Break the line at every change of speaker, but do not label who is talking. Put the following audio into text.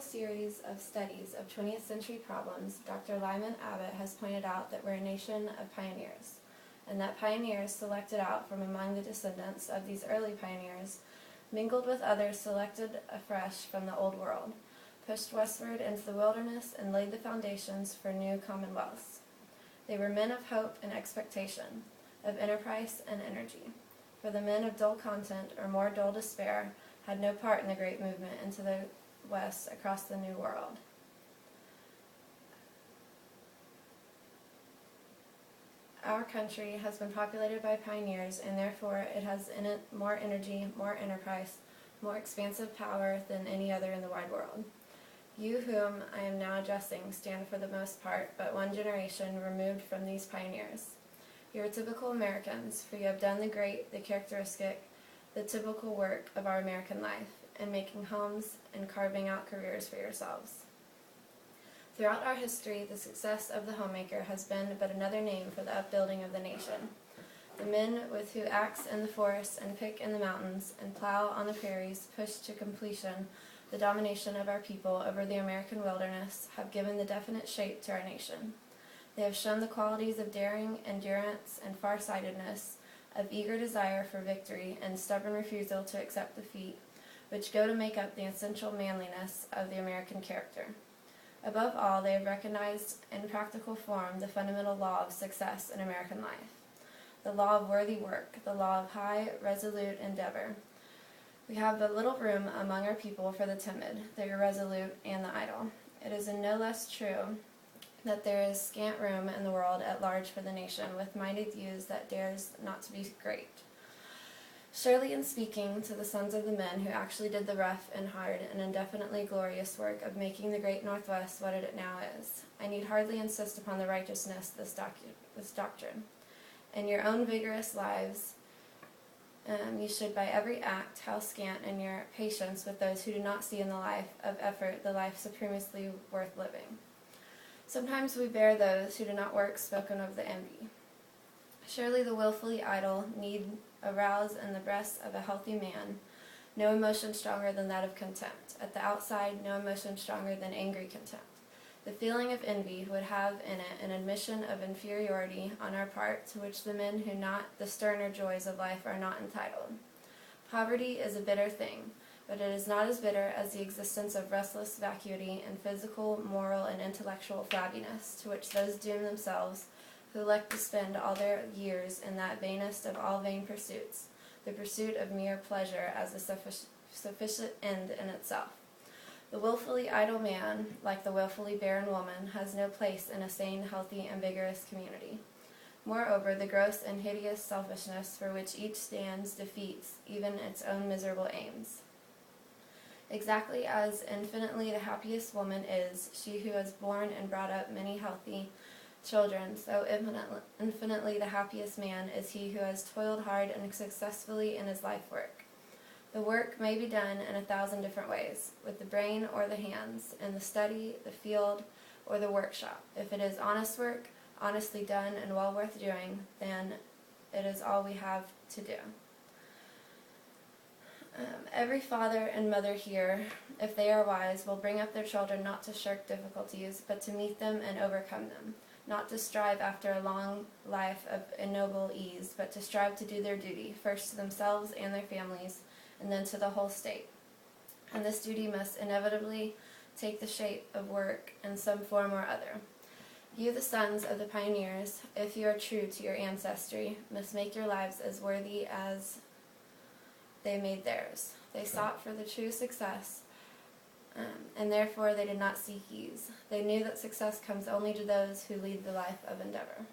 successful series of studies of 20th century problems, Dr. Lyman Abbott has pointed out that we're a nation of pioneers, and that pioneers selected out from among the descendants of these early pioneers mingled with others selected afresh from the Old World, pushed westward into the wilderness, and laid the foundations for new commonwealths. They were men of hope and expectation, of enterprise and energy. For the men of dull content or more dull despair had no part in the great movement into the West across the New World. Our country has been populated by pioneers, and therefore it has in it more energy, more enterprise, more expansive power than any other in the wide world. You whom I am now addressing stand for the most part but one generation removed from these pioneers. You are typical Americans, for you have done the great, the characteristic, the typical work of our American life, in making homes and carving out careers for yourselves. Throughout our history, the success of the homemaker has been but another name for the upbuilding of the nation. The men with who axe in the forests and pick in the mountains and plow on the prairies push to completion the domination of our people over the American wilderness have given the definite shape to our nation. They have shown the qualities of daring, endurance, and farsightedness, of eager desire for victory and stubborn refusal to accept defeat, which go to make up the essential manliness of the American character. Above all, they have recognized in practical form the fundamental law of success in American life, the law of worthy work, the law of high, resolute endeavor. We have but little room among our people for the timid, the irresolute, and the idle. It is no less true that there is scant room in the world at large for the nation with minded youths that dares not to be great. Surely in speaking to the sons of the men who actually did the rough and hard and indefinitely glorious work of making the great Northwest what it now is, I need hardly insist upon the righteousness of this doctrine. In your own vigorous lives, you should by every act, how scant, in your patience with those who do not see in the life of effort the life supremely worth living. Sometimes we bear those who do not work spoken of the envy. Surely the willfully idle need arouse in the breast of a healthy man no emotion stronger than that of contempt. At the outside, no emotion stronger than angry contempt. The feeling of envy would have in it an admission of inferiority on our part to which the men who not the sterner joys of life are not entitled. Poverty is a bitter thing, but it is not as bitter as the existence of restless vacuity and physical, moral, and intellectual flabbiness to which those doom themselves who elect to spend all their years in that vainest of all vain pursuits, the pursuit of mere pleasure as a sufficient end in itself. The willfully idle man, like the willfully barren woman, has no place in a sane, healthy, and vigorous community. Moreover, the gross and hideous selfishness for which each stands defeats even its own miserable aims. Exactly as infinitely the happiest woman is she who has borne and brought up many healthy children, so infinitely the happiest man is he who has toiled hard and successfully in his life work. The work may be done in 1,000 different ways, with the brain or the hands, in the study, the field, or the workshop. If it is honest work, honestly done, and well worth doing, then it is all we have to do. Every father and mother here, if they are wise, will bring up their children not to shirk difficulties, but to meet them and overcome them, not to strive after a long life of ignoble ease, but to strive to do their duty, first to themselves and their families, and then to the whole state. And this duty must inevitably take the shape of work in some form or other. You, the sons of the pioneers, if you are true to your ancestry, must make your lives as worthy as they made theirs. They sought for the true success, and therefore they did not seek ease. They knew that success comes only to those who lead the life of endeavor.